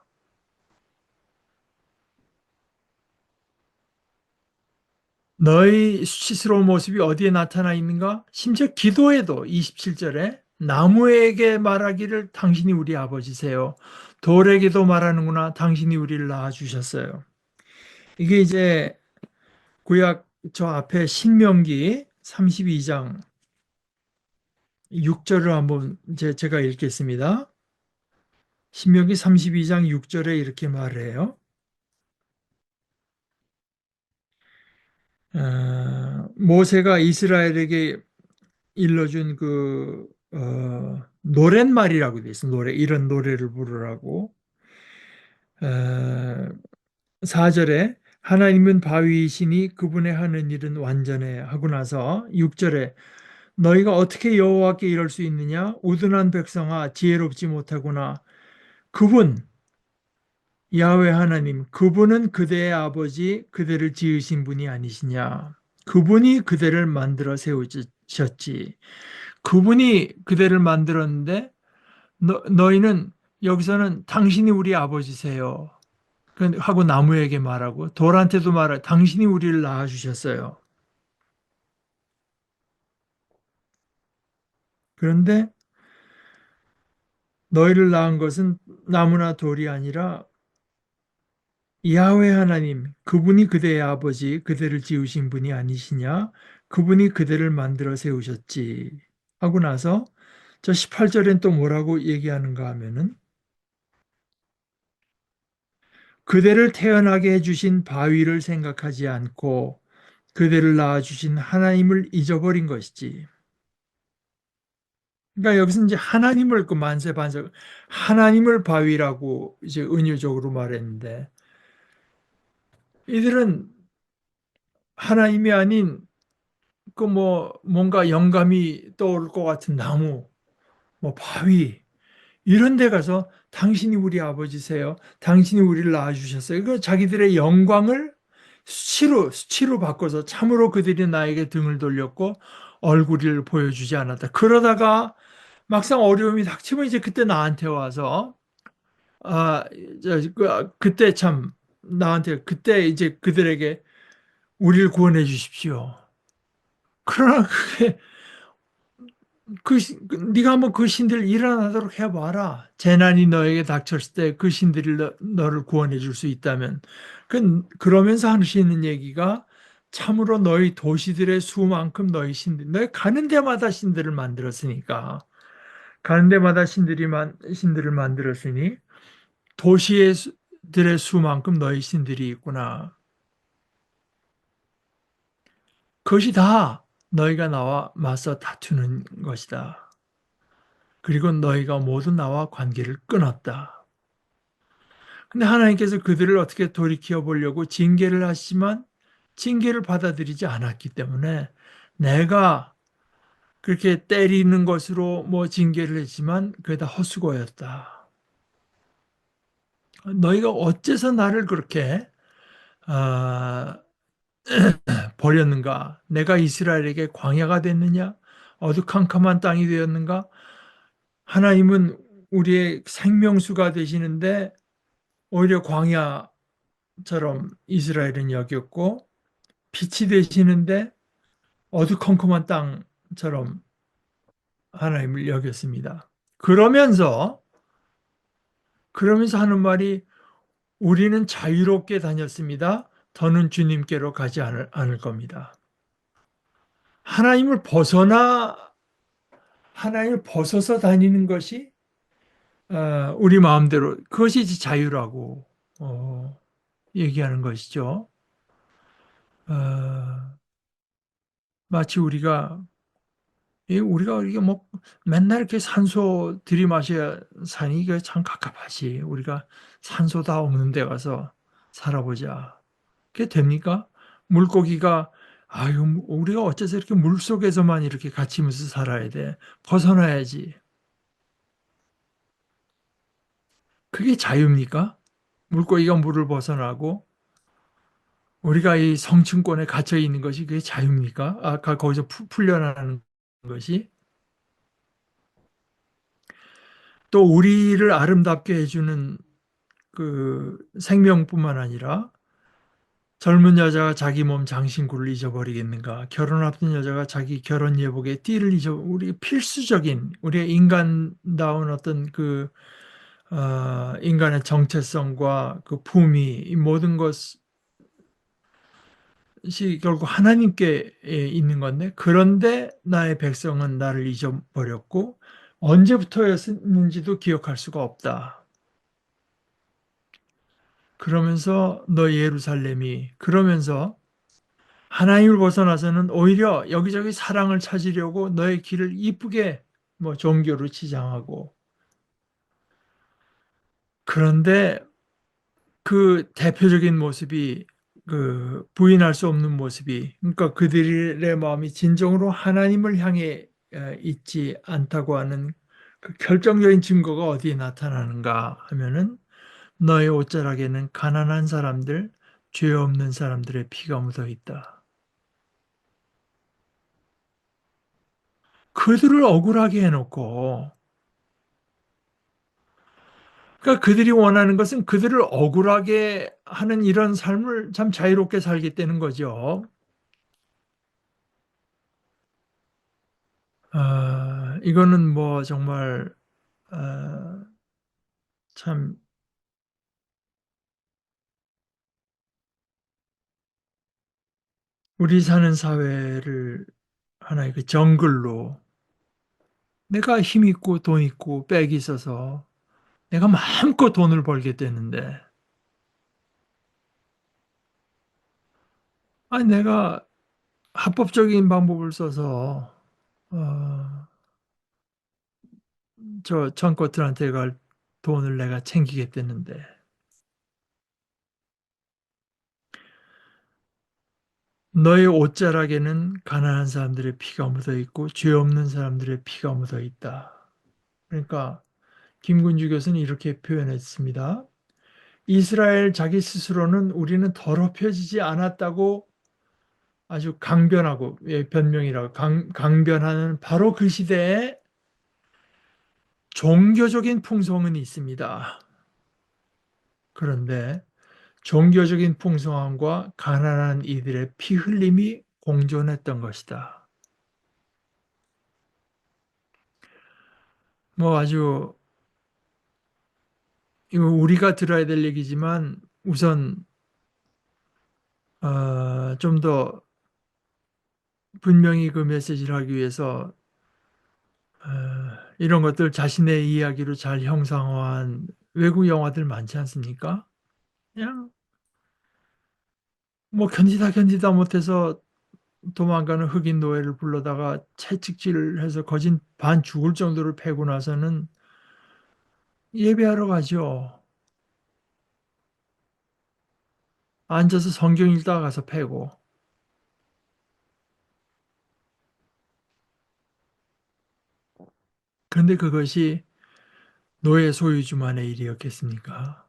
너희 수치스러운 모습이 어디에 나타나 있는가? 심지어 기도에도 27절에 나무에게 말하기를 당신이 우리 아버지세요. 돌에게도 말하는구나. 당신이 우리를 낳아주셨어요. 이게 이제 구약 저 앞에 신명기 32장 6절을 한번 제가 읽겠습니다. 신명기 32장 6절에 이렇게 말해요. 모세가 이스라엘에게 일러준 노랫말이라고 돼 있어. 이런 노래를 부르라고. 어, 4절에 하나님은 바위이시니 그분의 하는 일은 완전해 하고 나서 6절에 너희가 어떻게 여호와께 이럴 수 있느냐? 우둔한 백성아 지혜롭지 못하구나. 그분 야훼 하나님 그분은 그대의 아버지 그대를 지으신 분이 아니시냐? 그분이 그대를 만들어 세우셨지. 그분이 그대를 만들었는데 너희는 여기서는 당신이 우리 아버지세요. 하고 나무에게 말하고 돌한테도 말해 당신이 우리를 낳아주셨어요. 그런데 너희를 낳은 것은 나무나 돌이 아니라 야훼 하나님, 그분이 그대의 아버지, 그대를 지으신 분이 아니시냐? 그분이 그대를 만들어 세우셨지. 하고 나서 저 18절엔 또 뭐라고 얘기하는가 하면은 그대를 태어나게 해주신 바위를 생각하지 않고 그대를 낳아주신 하나님을 잊어버린 것이지. 그러니까 여기서 이제 하나님을 그 만세반석 하나님을 바위라고 이제 은유적으로 말했는데 이들은 하나님이 아닌 그 뭐 뭔가 영감이 떠오를 것 같은 나무, 뭐 바위 이런 데 가서 당신이 우리 아버지세요. 당신이 우리를 낳아주셨어요. 그 자기들의 영광을 수치로 바꿔서 참으로 그들이 나에게 등을 돌렸고 얼굴을 보여주지 않았다. 그러다가 막상 어려움이 닥치면 이제 그때 나한테 와서 아, 그때 참 나한테 그때 이제 그들에게 우리를 구원해 주십시오. 그러나 그게 네가 한번 그 신들 일어나도록 해봐라. 재난이 너에게 닥쳤을 때 그 신들이 너를 구원해 줄 수 있다면. 그러면서 하시는 얘기가 참으로 너희 도시들의 수만큼 너희 신들, 너희 가는 데마다 신들을 만들었으니까. 가는 데마다 신들을 만들었으니 도시들의 수만큼 너희 신들이 있구나. 그것이 다 너희가 나와 맞서 다투는 것이다. 그리고 너희가 모두 나와 관계를 끊었다. 근데 하나님께서 그들을 어떻게 돌이켜 보려고 징계를 하시지만 징계를 받아들이지 않았기 때문에 내가 그렇게 때리는 것으로 뭐 징계를 했지만 그게 다 헛수고였다. 너희가 어째서 나를 그렇게 아, 버렸는가? 내가 이스라엘에게 광야가 됐느냐? 어두컴컴한 땅이 되었는가? 하나님은 우리의 생명수가 되시는데 오히려 광야처럼 이스라엘은 여겼고 빛이 되시는데 어두컴컴한 땅처럼 하나님을 여겼습니다. 그러면서 하는 말이 우리는 자유롭게 다녔습니다. 더는 주님께로 가지 않을 겁니다. 하나님을 벗어나 하나님을 벗어서 다니는 것이 우리 마음대로 그것이 자유라고 얘기하는 것이죠. 어, 마치 우리가 이게 뭐 맨날 이렇게 산소 들이마셔야 산이 이게 참 갑갑하지. 우리가 산소 다 없는 데 가서 살아보자. 그게 됩니까? 물고기가 아유 우리가 어째서 이렇게 물 속에서만 이렇게 갇히면서 살아야 돼. 벗어나야지. 그게 자유입니까? 물고기가 물을 벗어나고 우리가 이 성층권에 갇혀 있는 것이 그게 자유입니까? 아까 거기서 풀려나는 것이 또 우리를 아름답게 해주는 그 생명뿐만 아니라 젊은 여자가 자기 몸 장신구를 잊어버리겠는가? 결혼 앞둔 여자가 자기 결혼 예복의 띠를 우리 필수적인 우리의 인간다운 어떤 인간의 정체성과 그 품위 이 모든 것이 결국 하나님께 있는 건데 그런데 나의 백성은 나를 잊어버렸고 언제부터였는지도 기억할 수가 없다. 그러면서 너 예루살렘이 그러면서 하나님을 벗어나서는 오히려 여기저기 사랑을 찾으려고 너의 길을 이쁘게 뭐 종교로 치장하고, 그런데 그 대표적인 모습이, 그 부인할 수 없는 모습이, 그러니까 그들의 마음이 진정으로 하나님을 향해 있지 않다고 하는 그 결정적인 증거가 어디에 나타나는가 하면은, 너의 옷자락에는 가난한 사람들, 죄 없는 사람들의 피가 묻어 있다. 그들을 억울하게 해놓고, 그러니까 그들이 원하는 것은 그들을 억울하게 하는 이런 삶을 참 자유롭게 살겠다는 거죠. 이거는 뭐 정말 아, 참 우리 사는 사회를 하나의 그 정글로, 내가 힘 있고 돈 있고 빽이 있어서 내가 마음껏 돈을 벌게 되는데, 아니 내가 합법적인 방법을 써서 어, 저 전것들한테 갈 돈을 내가 챙기겠다는데, 너의 옷자락에는 가난한 사람들의 피가 묻어 있고 죄 없는 사람들의 피가 묻어 있다. 그러니까 김군주 교수는 이렇게 표현했습니다. 이스라엘 자기 스스로는 우리는 더럽혀지지 않았다고 아주 강변하고, 예, 변명이라고 강변하는 바로 그 시대에 종교적인 풍성은 있습니다. 그런데 종교적인 풍성함과 가난한 이들의 피 흘림이 공존했던 것이다. 뭐 아주 이거 우리가 들어야 될 얘기지만, 우선 좀 더 분명히 그 메시지를 하기 위해서 이런 것들 자신의 이야기로 잘 형상화한 외국 영화들 많지 않습니까? 그냥 뭐 견디다 못해서 도망가는 흑인 노예를 불러다가 채찍질을 해서 거진 반 죽을 정도로 패고 나서는 예배하러 가죠. 앉아서 성경 읽다가 가서 패고. 그런데 그것이 노예 소유주만의 일이었겠습니까?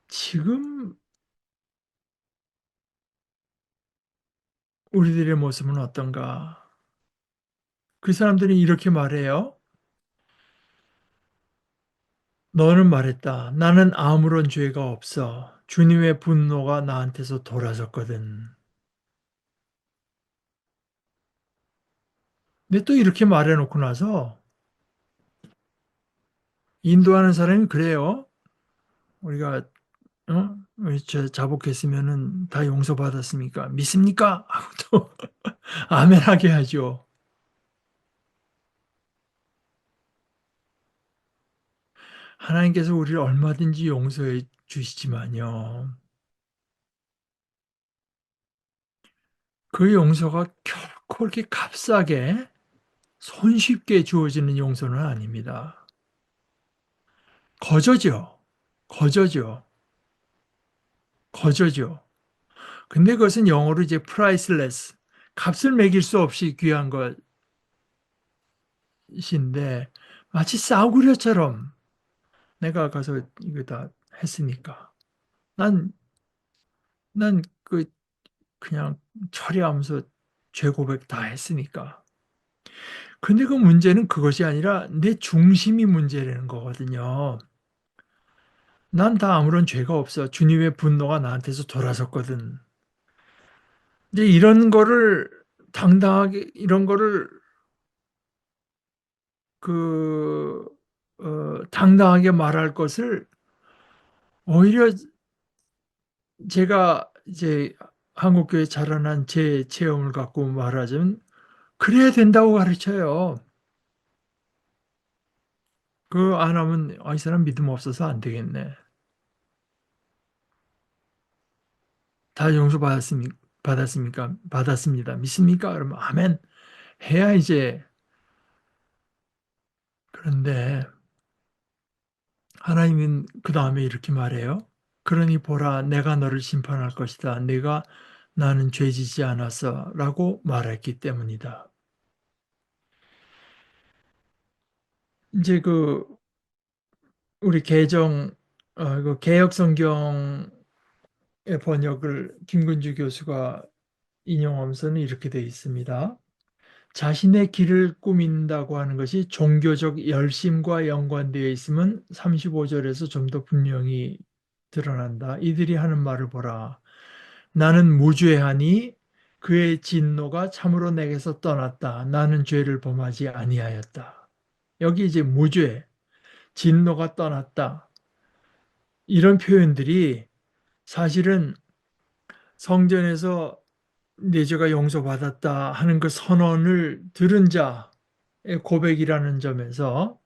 지금 우리들의 모습은 어떤가? 그 사람들이 이렇게 말해요. 너는 말했다. 나는 아무런 죄가 없어. 주님의 분노가 나한테서 돌아섰거든. 근데 또 이렇게 말해놓고 나서, 인도하는 사람이 그래요. 우리가 우리 자복했으면은 다 용서받았습니까? 믿습니까? 하고 또 아멘하게 하죠. 하나님께서 우리를 얼마든지 용서해 주시지만요. 그 용서가 결코 그렇게 값싸게 손쉽게 주어지는 용서는 아닙니다. 거저죠. 거저죠. 거저죠. 근데 그것은 영어로 이제 priceless, 값을 매길 수 없이 귀한 것인데, 마치 싸구려처럼 내가 가서 이거 다 했으니까. 난, 난 그냥 처리하면서 죄 고백 다 했으니까. 근데 그 문제는 그것이 아니라 내 중심이 문제라는 거거든요. 난 다 아무런 죄가 없어. 주님의 분노가 나한테서 돌아섰거든. 이제 이런 거를 당당하게, 이런 거를 그, 당당하게 말할 것을, 오히려 제가 이제 한국교회 자라난 제 체험을 갖고 말하자면, 그래야 된다고 가르쳐요. 그 안 하면, 이 사람 믿음 없어서 안 되겠네. 다 받았습니까? 받았습니다. 믿습니까? 그러면 아멘. 해야 이제. 그런데 하나님은 그 다음에 이렇게 말해요. 그러니 보라, 내가 너를 심판할 것이다. 나는 죄지지 않았어. 라고 말했기 때문이다. 이제 우리 그 개역 성경의 번역을 김근주 교수가 인용하면서는 이렇게 되어 있습니다. 자신의 길을 꾸민다고 하는 것이 종교적 열심과 연관되어 있으면 35절에서 좀 더 분명히 드러난다. 이들이 하는 말을 보라. 나는 무죄하니 그의 진노가 참으로 내게서 떠났다. 나는 죄를 범하지 아니하였다. 여기 이제 무죄, 진노가 떠났다. 이런 표현들이 사실은 성전에서 내 죄가 용서받았다 하는 그 선언을 들은 자의 고백이라는 점에서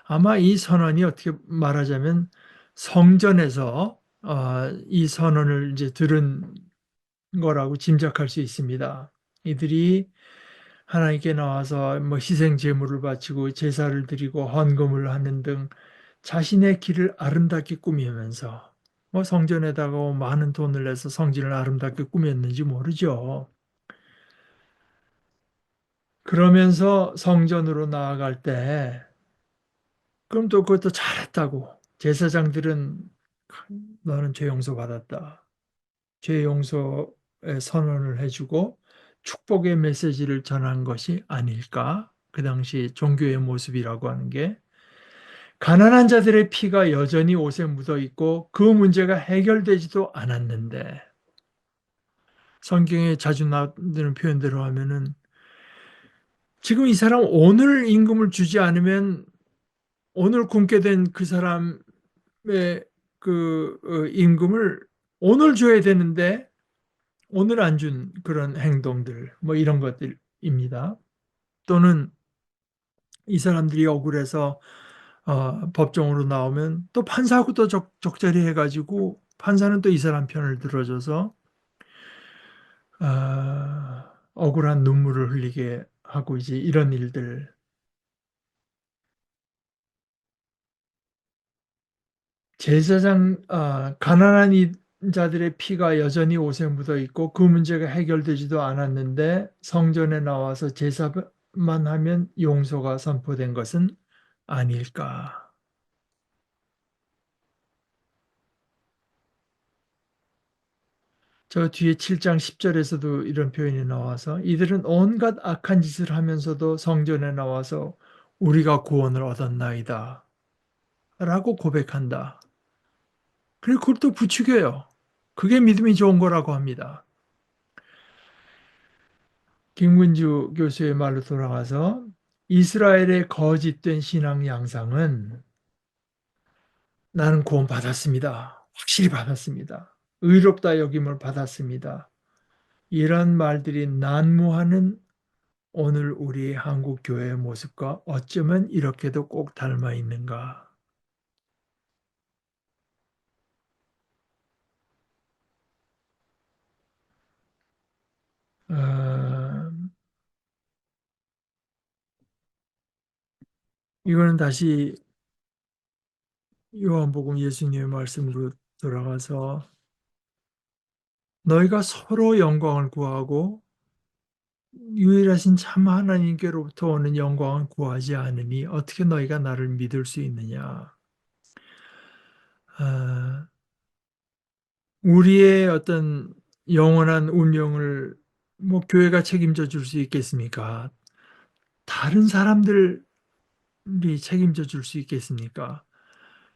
아마 이 선언이 어떻게 말하자면 성전에서 이 선언을 이제 들은 거라고 짐작할 수 있습니다. 이들이 하나님께 나와서 뭐 희생 제물을 바치고 제사를 드리고 헌금을 하는 등 자신의 길을 아름답게 꾸미면서 뭐 성전에다가 많은 돈을 내서 성전을 아름답게 꾸몄는지 모르죠. 그러면서 성전으로 나아갈 때 그럼 또 그것도 잘했다고 제사장들은 너는 죄 용서 받았다. 죄 용서의 선언을 해주고 축복의 메시지를 전한 것이 아닐까? 그 당시 종교의 모습이라고 하는 게 가난한 자들의 피가 여전히 옷에 묻어 있고 그 문제가 해결되지도 않았는데 성경에 자주 나오는 표현대로 하면은 지금 이 사람 오늘 임금을 주지 않으면 오늘 굶게 된 그 사람의 임금을 오늘 줘야 되는데 오늘 안 준 그런 행동들 뭐 이런 것들입니다. 또는 이 사람들이 억울해서 법정으로 나오면 또 판사하고 또 적절히 해가지고 판사는 또 이 사람 편을 들어줘서 억울한 눈물을 흘리게 하고 이제 이런 일들. 가난한 자들의 피가 여전히 옷에 묻어 있고 그 문제가 해결되지도 않았는데 성전에 나와서 제사만 하면 용서가 선포된 것은 아닐까. 저 뒤에 7장 10절에서도 이런 표현이 나와서 이들은 온갖 악한 짓을 하면서도 성전에 나와서 우리가 구원을 얻었나이다. 라고 고백한다. 그리고 그걸 또 부추겨요. 그게 믿음이 좋은 거라고 합니다. 김근주 교수의 말로 돌아가서 이스라엘의 거짓된 신앙 양상은 나는 구원 받았습니다. 확실히 받았습니다. 의롭다 여김을 받았습니다. 이런 말들이 난무하는 오늘 우리 한국 교회의 모습과 어쩌면 이렇게도 꼭 닮아 있는가. 어, 이거는 다시 요한복음 예수님의 말씀으로 돌아가서 너희가 서로 영광을 구하고 유일하신 참 하나님께로부터 오는 영광을 구하지 않으니 어떻게 너희가 나를 믿을 수 있느냐. 아, 우리의 어떤 영원한 운명을 뭐 교회가 책임져 줄 수 있겠습니까? 다른 사람들이 책임져 줄 수 있겠습니까?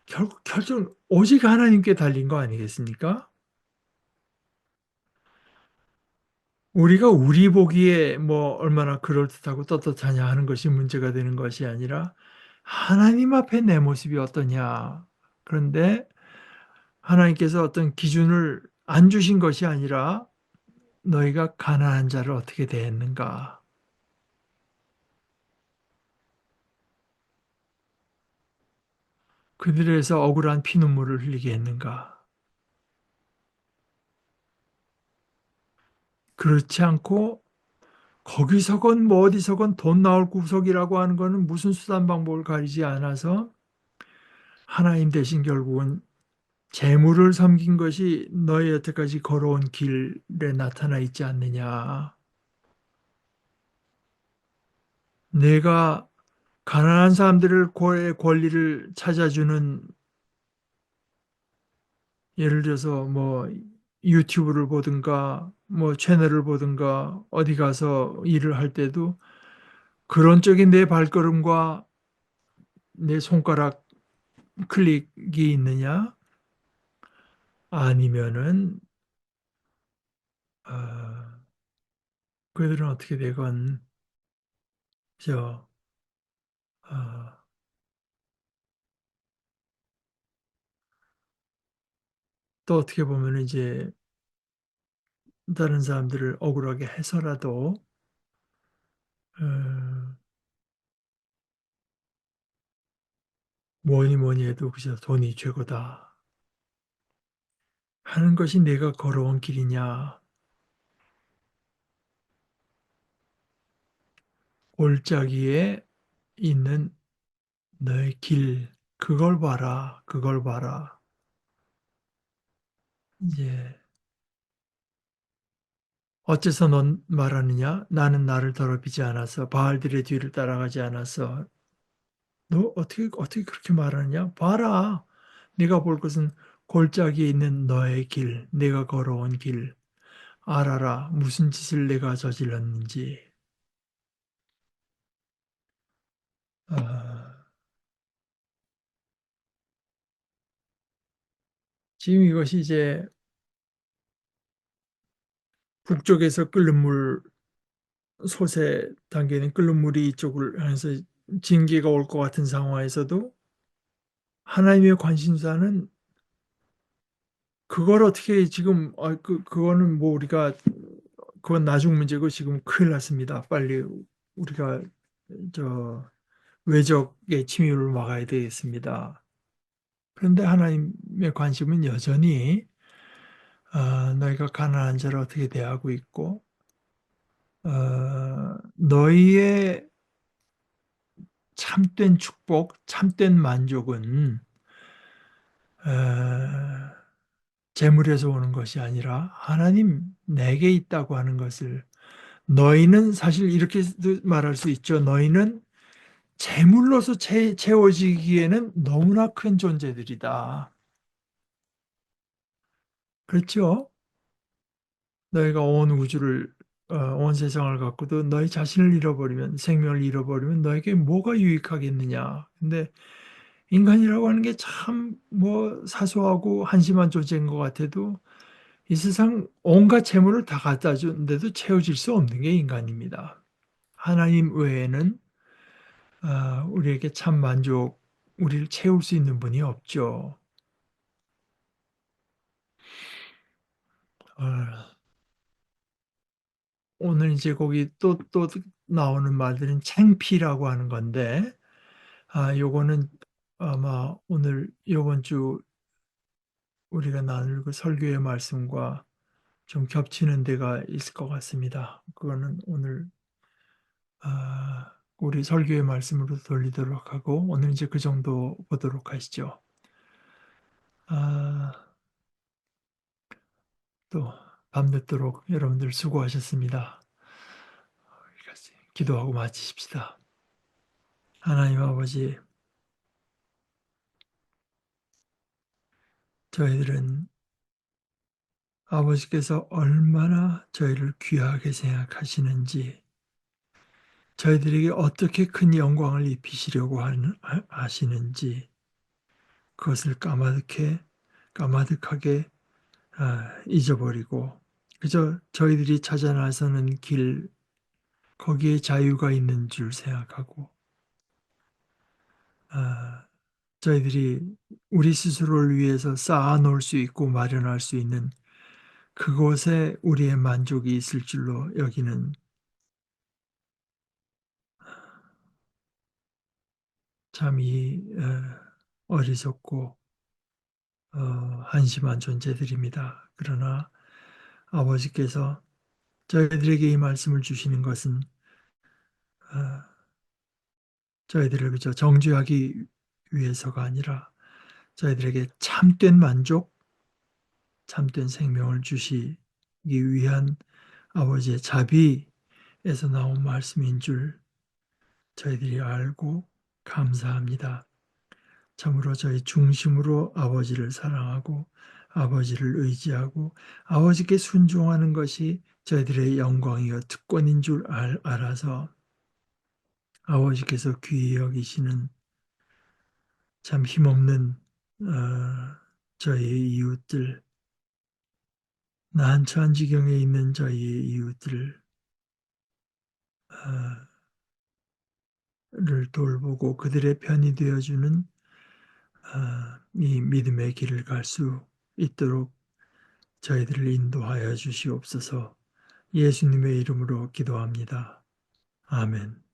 결국 결정 오직 하나님께 달린 거 아니겠습니까? 우리가 우리 보기에 뭐 얼마나 그럴듯하고 떳떳하냐 하는 것이 문제가 되는 것이 아니라 하나님 앞에 내 모습이 어떠냐. 그런데 하나님께서 어떤 기준을 안 주신 것이 아니라 너희가 가난한 자를 어떻게 대했는가. 그들에서 억울한 피눈물을 흘리게 했는가. 그렇지 않고 거기서건 뭐 어디서건 돈 나올 구석이라고 하는 거는 무슨 수단 방법을 가리지 않아서 하나님 대신 결국은 재물을 섬긴 것이 너희 여태까지 걸어온 길에 나타나 있지 않느냐. 내가 가난한 사람들을 권리를 찾아주는, 예를 들어서 뭐 유튜브를 보든가 뭐 채널을 보든가 어디 가서 일을 할 때도 그런 쪽에 내 발걸음과 내 손가락 클릭이 있느냐? 아니면은 어, 그들은 어떻게 되건 저 어, 또 어떻게 보면 이제 다른 사람들을 억울하게 해서라도 어, 뭐니 뭐니 해도 그저 돈이 최고다 하는 것이 내가 걸어온 길이냐? 골짜기에 있는 너의 길, 그걸 봐라, 그걸 봐라. 이제 어째서 넌 말하느냐? 나는 나를 더럽히지 않았어. 바알들의 뒤를 따라가지 않았어. 너 어떻게 그렇게 말하느냐? 봐라. 네가 볼 것은 골짜기에 있는 너의 길, 내가 걸어온 길. 알아라. 무슨 짓을 내가 저질렀는지. 아, 지금 이것이 이제 북쪽에서 끓는 물, 솥에 담기는 끓는 물이 이쪽을 향해서 징계가 올 것 같은 상황에서도 하나님의 관심사는 그걸 어떻게 지금 그거는 뭐 우리가 그건 나중 문제고 지금 큰일 났습니다. 빨리 우리가 저 외적의 침입을 막아야 되겠습니다. 그런데 하나님의 관심은 여전히 너희가 가난한 자를 어떻게 대하고 있고 너희의 참된 축복, 참된 만족은 어, 재물에서 오는 것이 아니라 하나님 내게 있다고 하는 것을, 너희는 사실 이렇게도 말할 수 있죠. 너희는 재물로서 채워지기에는 너무나 큰 존재들이다. 그렇죠? 너희가 온 우주를 온 세상을 갖고도 너희 자신을 잃어버리면, 생명을 잃어버리면 너에게 뭐가 유익하겠느냐. 근데 인간이라고 하는 게 참 뭐 사소하고 한심한 존재인 것 같아도 이 세상 온갖 재물을 다 갖다 주는데도 채워질 수 없는 게 인간입니다. 하나님 외에는 우리에게 참 만족, 우리를 채울 수 있는 분이 없죠. 어, 오늘 이제 거기 또 나오는 말들은 창피라고 하는 건데, 요거는 아마 오늘 이번 주 우리가 나눌 그 설교의 말씀과 좀 겹치는 데가 있을 것 같습니다. 그거는 오늘 우리 설교의 말씀으로 돌리도록 하고 오늘 이제 그 정도 보도록 하시죠. 아, 또 밤늦도록 여러분들 수고하셨습니다. 기도하고 마치십시다. 하나님 아버지, 저희들은 아버지께서 얼마나 저희를 귀하게 생각하시는지, 저희들에게 어떻게 큰 영광을 입히시려고 하시는지, 그것을 까마득하게 잊어버리고, 그저 저희들이 찾아 나서는 길, 거기에 자유가 있는 줄 생각하고, 아, 저희들이 우리 스스로를 위해서 쌓아 놓을 수 있고 마련할 수 있는 그곳에 우리의 만족이 있을 줄로 여기는 참 이 어리석고 한심한 존재들입니다. 그러나 아버지께서 저희들에게 이 말씀을 주시는 것은 저희들을 그저 정죄하기 위해서가 아니라 저희들에게 참된 만족, 참된 생명을 주시기 위한 아버지의 자비에서 나온 말씀인 줄 저희들이 알고 감사합니다. 참으로 저희 중심으로 아버지를 사랑하고 아버지를 의지하고 아버지께 순종하는 것이 저희들의 영광이요 특권인 줄 알아서 아버지께서 귀히 여기시는 참 힘없는 저희의 이웃들, 난처한 지경에 있는 저희의 이웃들을 돌보고 그들의 편이 되어주는 이 믿음의 길을 갈 수 있도록 저희들을 인도하여 주시옵소서. 예수님의 이름으로 기도합니다. 아멘.